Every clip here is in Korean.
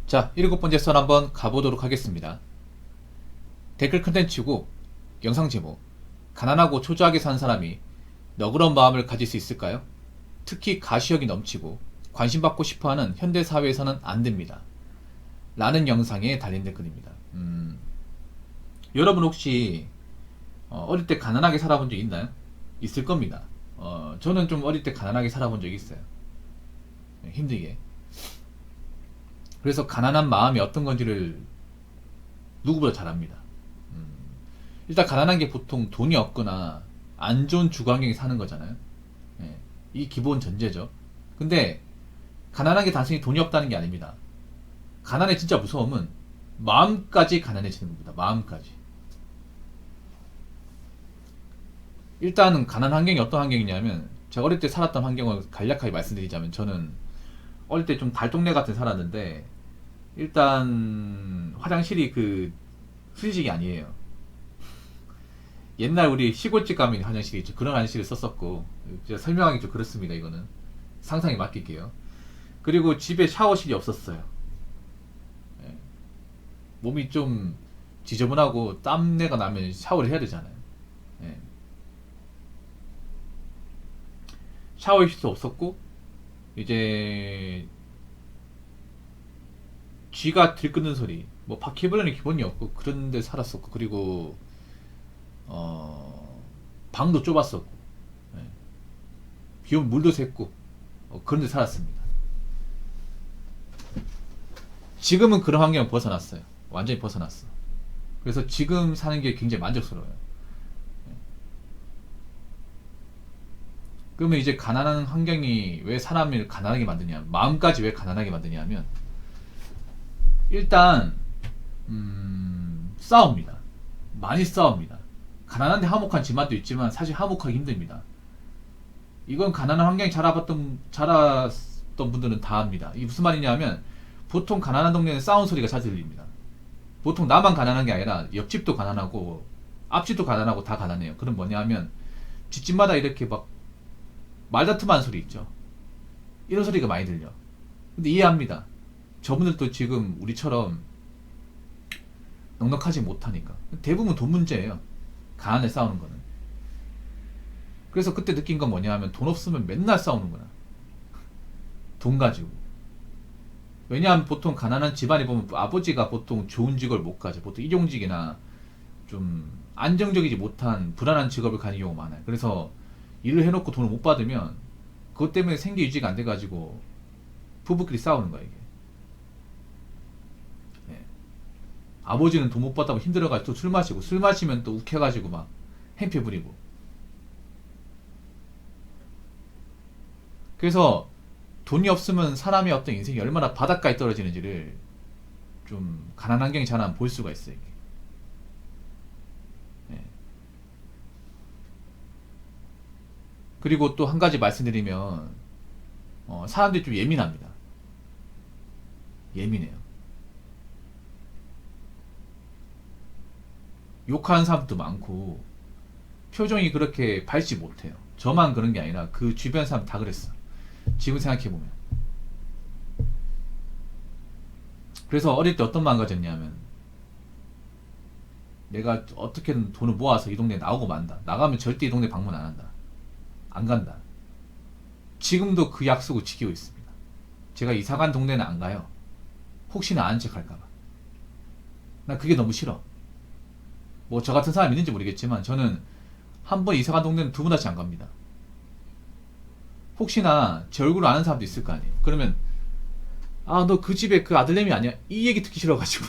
자, 7번째 선 한번 가보도록 하겠습니다. 댓글 컨텐츠고 영상 제목: 가난하고 초조하게 산 사람이 너그러운 마음을 가질 수 있을까요? 특히 가시력이 넘치고 관심받고 싶어하는 현대사회에서는 안됩니다. 라는 영상에 달린 댓글입니다. 여러분 혹시 어릴 때 가난하게 살아본 적 있나요? 있을 겁니다. 저는 좀 어릴 때 가난하게 살아본 적이 있어요. 힘들게. 그래서 가난한 마음이 어떤 건지를 누구보다 잘 압니다. 일단 가난한 게 보통 돈이 없거나 안 좋은 주거 환경에 사는 거잖아요. 예, 이 기본 전제죠. 근데 가난한 게 단순히 돈이 없다는 게 아닙니다. 가난의 진짜 무서움은 마음까지 가난해지는 겁니다. 마음까지. 일단은 가난 환경이 어떤 환경이냐면, 제가 어릴 때 살았던 환경을 간략하게 말씀드리자면, 저는 어릴 때 좀 달동네 같은 데 살았는데, 일단 화장실이 그 수리식이 아니에요. 옛날 우리 시골집 가면 화장실이 있죠. 그런 화장실을 썼었고, 제가 설명하기 좀 그렇습니다. 이거는 상상에 맡길게요. 그리고 집에 샤워실이 없었어요. 예. 몸이 좀 지저분하고 땀내가 나면 샤워를 해야 되잖아요. 예. 샤워실도 없었고, 이제 쥐가 들끓는 소리, 뭐 바퀴벌레는 기본이 없고 그런 데 살았었고, 그리고 방도 좁았었고, 예. 비 오면 물도 샜고, 그런 데 살았습니다. 지금은 그런 환경을 벗어났어요. 완전히 벗어났어. 그래서 지금 사는 게 굉장히 만족스러워요. 예. 그러면 이제 가난한 환경이 왜 사람을 가난하게 만드냐, 마음까지 왜 가난하게 만드냐 하면, 일단 싸웁니다. 많이 싸웁니다. 가난한데 화목한 집안도 있지만 사실 화목하기 힘듭니다. 이건 가난한 환경에 자랐던 분들은 다 압니다. 이게 무슨 말이냐 하면, 보통 가난한 동네는 싸운 소리가 자주 들립니다. 보통 나만 가난한 게 아니라 옆집도 가난하고 앞집도 가난하고 다 가난해요. 그럼 뭐냐 하면, 뒷집마다 이렇게 막 말다툼하는 소리 있죠. 이런 소리가 많이 들려. 근데 이해합니다. 저분들도 지금 우리처럼 넉넉하지 못하니까. 대부분 돈 문제예요. 가난에 싸우는 거는. 그래서 그때 느낀 건 뭐냐 하면, 돈 없으면 맨날 싸우는구나. 돈 가지고. 왜냐하면 보통 가난한 집안에 보면 아버지가 보통 좋은 직업을 못 가죠. 보통 일용직이나 좀 안정적이지 못한 불안한 직업을 가는 경우가 많아요. 그래서 일을 해놓고 돈을 못 받으면 그것 때문에 생계 유지가 안 돼가지고 부부끼리 싸우는 거야, 이게. 예. 아버지는 돈 못 받다고 힘들어가지고 또 술 마시고, 술 마시면 또 욱해가지고 막 행패 부리고. 그래서 돈이 없으면 사람의 어떤 인생이 얼마나 바닷가에 떨어지는지를 좀 가난한 환경이 자라면 볼 수가 있어요, 이게. 예. 그리고 또 한 가지 말씀드리면, 사람들이 좀 예민합니다. 예민해요. 욕하는 사람도 많고 표정이 그렇게 밝지 못해요. 저만 그런 게 아니라 그 주변 사람 다 그랬어. 지금 생각해보면. 그래서 어릴 때 어떤 마음 가졌냐면, 내가 어떻게든 돈을 모아서 이 동네에 나오고 만다. 나가면 절대 이 동네 방문 안 한다. 안 간다. 지금도 그 약속을 지키고 있습니다. 제가 이사간 동네는 안 가요. 혹시나 아는 척 할까봐. 나 그게 너무 싫어. 뭐 저 같은 사람이 있는지 모르겠지만, 저는 한 번 이사간 동네는 두 번 다시 안 갑니다. 혹시나 제 얼굴을 아는 사람도 있을 거 아니에요. 그러면, 아, 너 그 집에 그 아들내미 아니야? 이 얘기 듣기 싫어가지고.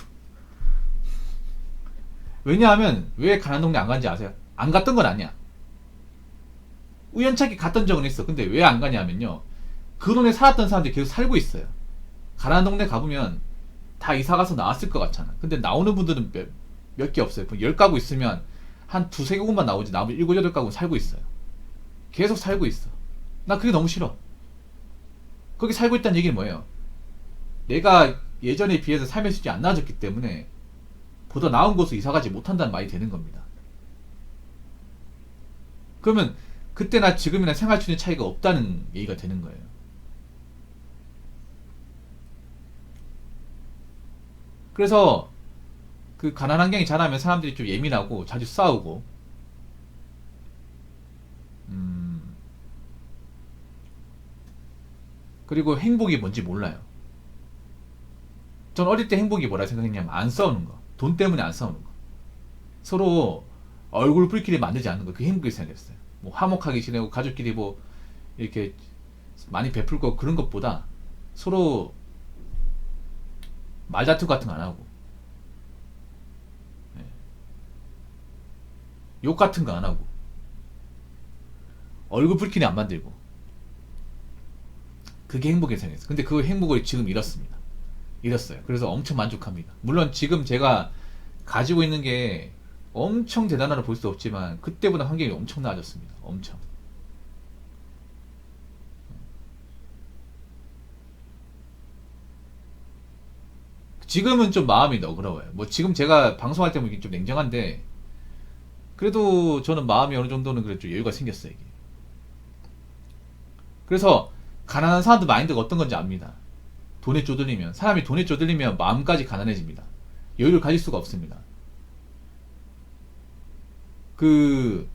왜냐하면 왜 가난 동네 안 간지 아세요? 안 갔던 건 아니야. 우연찮게 갔던 적은 있어. 근데 왜 안 가냐면요, 그 동네 살았던 사람들이 계속 살고 있어요. 가난 동네 가보면 다 이사가서 나왔을 것 같잖아. 근데 나오는 분들은 몇 개 없어요. 10가구 있으면 한 두세 가구만 나오지, 나머지 7, 8가구 살고 있어요. 계속 살고 있어. 나 그게 너무 싫어. 거기 살고 있다는 얘기는 뭐예요? 내가 예전에 비해서 삶의 수준이 안 나아졌기 때문에 보다 나은 곳으로 이사가지 못한다는 말이 되는 겁니다. 그러면 그때나 지금이나 생활 수준의 차이가 없다는 얘기가 되는 거예요. 그래서 그 가난한 환경이 자라면 사람들이 좀 예민하고 자주 싸우고, 음, 그리고 행복이 뭔지 몰라요. 전 어릴 때 행복이 뭐라 생각했냐면 안 싸우는 거. 돈 때문에 안 싸우는 거. 서로 얼굴 불끼리 만들지 않는 거. 그게 행복이 생겼어요. 뭐 화목하게 지내고 가족끼리 뭐 이렇게 많이 베풀 거 그런 것보다 서로 말다툼 같은 거 안 하고, 예, 욕 같은 거 안 하고, 얼굴 불끼리 안 만들고, 그게 행복이 생겼어요. 근데 그 행복을 지금 잃었습니다. 잃었어요. 그래서 엄청 만족합니다. 물론 지금 제가 가지고 있는 게 엄청 대단하다 볼 수 없지만 그때보다 환경이 엄청 나아졌습니다. 엄청. 지금은 좀 마음이 너그러워요. 뭐 지금 제가 방송할 때 보면 좀 냉정한데 그래도 저는 마음이 어느 정도는 그래도 좀 여유가 생겼어요. 이게. 그래서 가난한 사람들 마인드가 어떤 건지 압니다. 돈에 쪼들리면, 사람이 돈에 쪼들리면 마음까지 가난해집니다. 여유를 가질 수가 없습니다. 그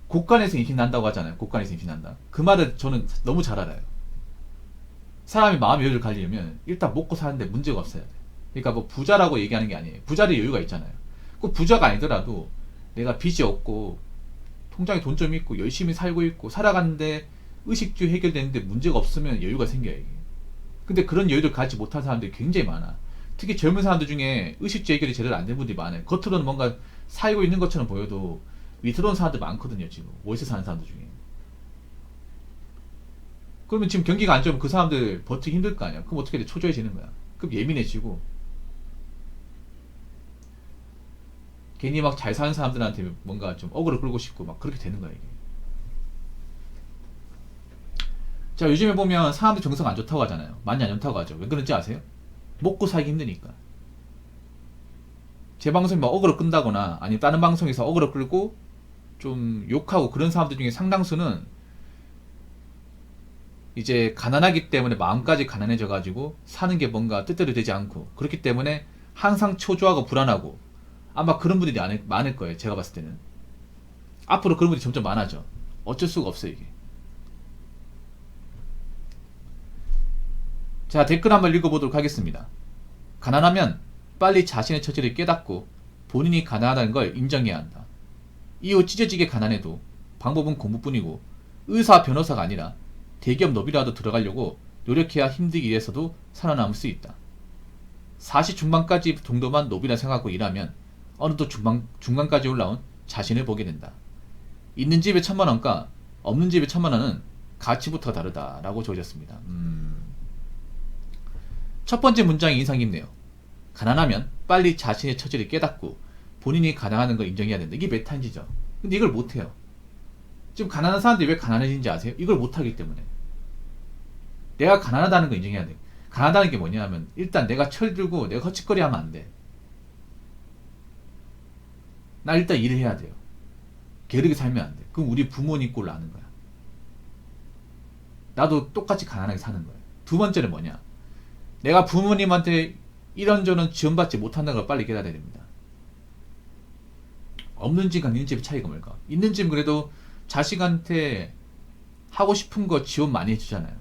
곳간에서 임신 난다고 하잖아요. 곳간에서 임신 난다. 그 말을 저는 너무 잘 알아요. 사람이 마음의 여유를 가지려면 일단 먹고 사는데 문제가 없어야 돼. 그러니까 뭐 부자라고 얘기하는 게 아니에요. 부자의 여유가 있잖아요. 꼭 부자가 아니더라도 내가 빚이 없고 통장에 돈 좀 있고 열심히 살고 있고 살아가는데 의식주 해결되는데 문제가 없으면 여유가 생겨요. 이게. 근데 그런 여유를 갖지 못한 사람들이 굉장히 많아. 특히 젊은 사람들 중에 의식주 해결이 제대로 안 된 분들이 많아요. 겉으로는 뭔가 살고 있는 것처럼 보여도 위태로운 사람들 많거든요. 지금 월세 사는 사람들 중에. 그러면 지금 경기가 안 좋으면 그 사람들 버티기 힘들 거 아니야. 그럼 어떻게 돼? 초조해지는 거야. 그럼 예민해지고 괜히 막 잘 사는 사람들한테 뭔가 좀 어그로 끌고 싶고 막 그렇게 되는 거야 이게. 자, 요즘에 보면 사람들 정서가 안 좋다고 하잖아요. 많이 안 좋다고 하죠. 왜 그런지 아세요? 먹고 살기 힘드니까. 제 방송이 막 어그로 끈다거나 아니면 다른 방송에서 어그로 끌고 좀 욕하고 그런 사람들 중에 상당수는 이제 가난하기 때문에 마음까지 가난해져 가지고 사는 게 뭔가 뜻대로 되지 않고 그렇기 때문에 항상 초조하고 불안하고 아마 그런 분들이 많을 거예요. 제가 봤을 때는 앞으로 그런 분들이 점점 많아져. 어쩔 수가 없어요 이게. 자, 댓글 한번 읽어보도록 하겠습니다. 가난하면 빨리 자신의 처지를 깨닫고 본인이 가난하다는 걸 인정해야 한다. 이후 찢어지게 가난해도 방법은 공부뿐이고 의사 변호사가 아니라 대기업 노비라도 들어가려고 노력해야 힘들기 위해서도 살아남을 수 있다. 40 중반까지 정도만 노비라 생각하고 일하면 어느덧 중간까지 올라온 자신을 보게 된다. 있는 집에 1000만원과 없는 집에 1000만원은 가치부터가 다르다라고 적으셨습니다. 첫 번째 문장이 인상 깊네요. 가난하면 빨리 자신의 처지를 깨닫고 본인이 가난하는 걸 인정해야 된다. 이게 메타인지죠. 근데 이걸 못해요. 지금 가난한 사람들이 왜 가난해진지 아세요? 이걸 못하기 때문에. 내가 가난하다는 걸 인정해야 돼. 가난하다는 게 뭐냐면 일단 내가 철들고 내가 헛짓거리 하면 안 돼. 나 일단 일을 해야 돼요. 게으르게 살면 안 돼. 그럼 우리 부모님 꼴을 아는 거야. 나도 똑같이 가난하게 사는 거예요. 두 번째는 뭐냐? 내가 부모님한테 이런저런 지원받지 못한다는 걸 빨리 깨달아야 됩니다. 없는 집과 있는 집의 차이가 뭘까? 있는 집은 그래도 자식한테 하고 싶은 거 지원 많이 해주잖아요.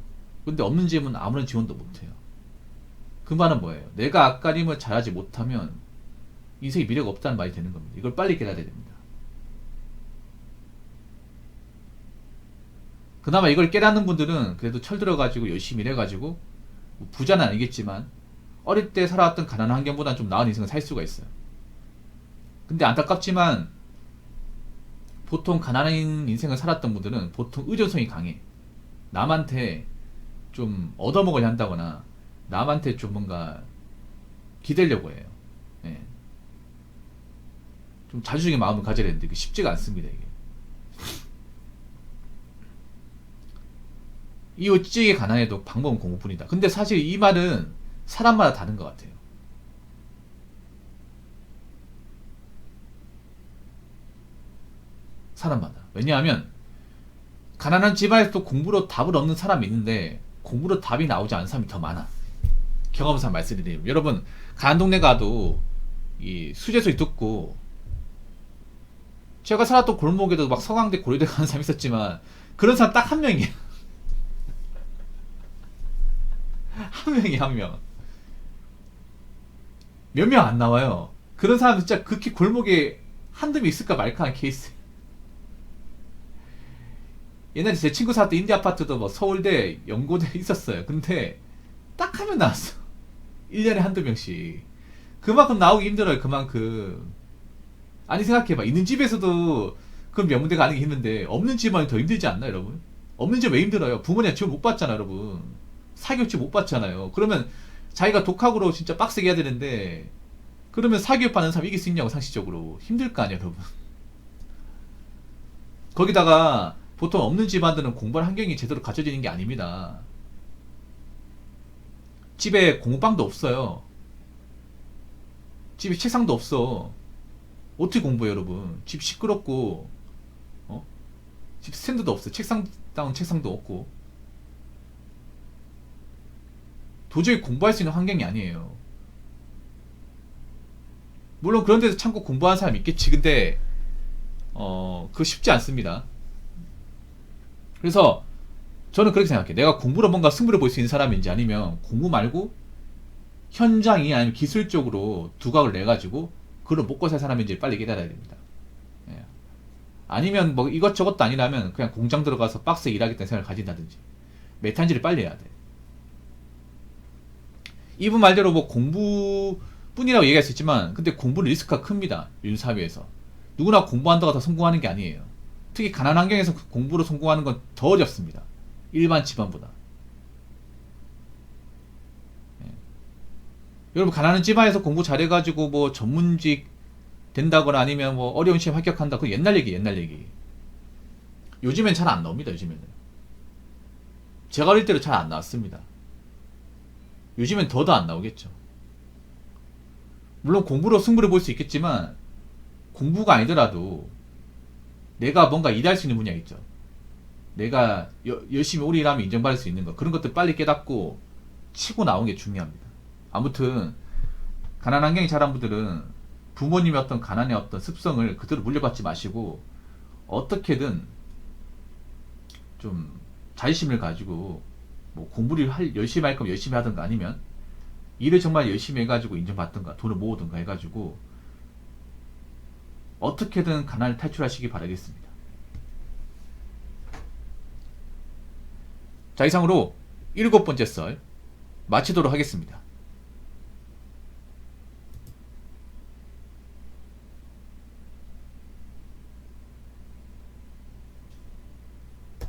근데 없는 집은 아무런 지원도 못해요. 그 말은 뭐예요? 내가 앞가림을 잘하지 못하면 인생에 미래가 없다는 말이 되는 겁니다. 이걸 빨리 깨달아야 됩니다. 그나마 이걸 깨닫는 분들은 그래도 철들어가지고 열심히 일해가지고 부자는 아니겠지만 어릴 때 살아왔던 가난한 환경보다는 좀 나은 인생을 살 수가 있어요. 근데 안타깝지만 보통 가난한 인생을 살았던 분들은 보통 의존성이 강해. 남한테 좀 얻어먹으려 한다거나 남한테 좀 뭔가 기대려고 해요. 예. 좀 자주적인 마음을 가져야 되는데 그게 쉽지가 않습니다. 이게. 이웃 찌게 가난해도 방법은 공부뿐이다. 근데 사실 이 말은 사람마다 다른 것 같아요. 사람마다. 왜냐하면 가난한 집안에서도 공부로 답을 얻는 사람이 있는데 공부로 답이 나오지 않는 사람이 더 많아. 경험상 말씀드리면, 여러분 가는 동네 가도 이 수제소리 듣고, 제가 살았던 골목에도 막 서강대 고려대 가는 사람 있었지만 그런 사람 딱 한 명이에요. 한 명이 한 명. 몇 명 안 나와요. 그런 사람 진짜 극히 골목에 한두 명 있을까 말까 한 케이스. 옛날에 제 친구 살았던 인디 아파트도 뭐 서울대, 연고대 있었어요. 근데 딱 한 명 나왔어. 1년에 한두 명씩. 그만큼 나오기 힘들어요. 그만큼. 아니 생각해봐. 있는 집에서도 그런 명문대 가는 게 힘든데 없는 집안이 더 힘들지 않나 여러분? 없는 집 왜 힘들어요? 부모님 지원 못 받잖아 여러분. 사교육 못 받잖아요. 그러면 자기가 독학으로 진짜 빡세게 해야 되는데, 그러면 사교육 받는 사람 이길 수 있냐고. 상식적으로 힘들 거 아니야 여러분. 거기다가 보통 없는 집안들은 공부할 환경이 제대로 갖춰지는 게 아닙니다. 집에 공부방도 없어요. 집에 책상도 없어. 어떻게 공부해 여러분? 집 시끄럽고, 어? 집 스탠드도 없어. 책상다운 책상도 없고. 도저히 공부할 수 있는 환경이 아니에요. 물론 그런 데서 참고 공부하는 사람이 있겠지. 근데 그거 쉽지 않습니다. 그래서 저는 그렇게 생각해. 내가 공부로 뭔가 승부를 볼 수 있는 사람인지, 아니면 공부 말고 현장이 아니면 기술적으로 두각을 내가지고 그걸 먹고 살 사람인지 빨리 깨달아야 됩니다. 예. 아니면 뭐 이것저것도 아니라면 그냥 공장 들어가서 빡세게 일하겠다는 생각을 가진다든지, 메탄지를 빨리 해야 돼. 이분 말대로 뭐 공부뿐이라고 얘기할 수 있지만, 근데 공부는 리스크가 큽니다. 요즘 사회에서 누구나 공부한다고 다 성공하는 게 아니에요. 특히 가난한 환경에서 공부로 성공하는 건 더 어렵습니다. 일반 집안보다. 예. 여러분 가난한 집안에서 공부 잘해가지고 뭐 전문직 된다거나 아니면 뭐 어려운 시험 합격한다, 그거 옛날 얘기. 옛날 얘기. 요즘엔 잘 안 나옵니다. 요즘에는. 제가 어릴 때도 잘 안 나왔습니다. 요즘엔 더도 안 나오겠죠. 물론 공부로 승부를 볼 수 있겠지만, 공부가 아니더라도 내가 뭔가 일할 수 있는 분야 있죠. 내가 열심히 오래 일하면 인정받을 수 있는 거, 그런 것들 빨리 깨닫고 치고 나오는 게 중요합니다. 아무튼 가난한 환경이 자란 분들은 부모님의 어떤 가난의 어떤 습성을 그대로 물려받지 마시고, 어떻게든 좀 자존심을 가지고 뭐 공부를 열심히 할 거면 열심히 하든가, 아니면 일을 정말 열심히 해가지고 인정받든가, 돈을 모으든가 해가지고 어떻게든 가난을 탈출하시기 바라겠습니다. 자, 이상으로 7번째 썰 마치도록 하겠습니다.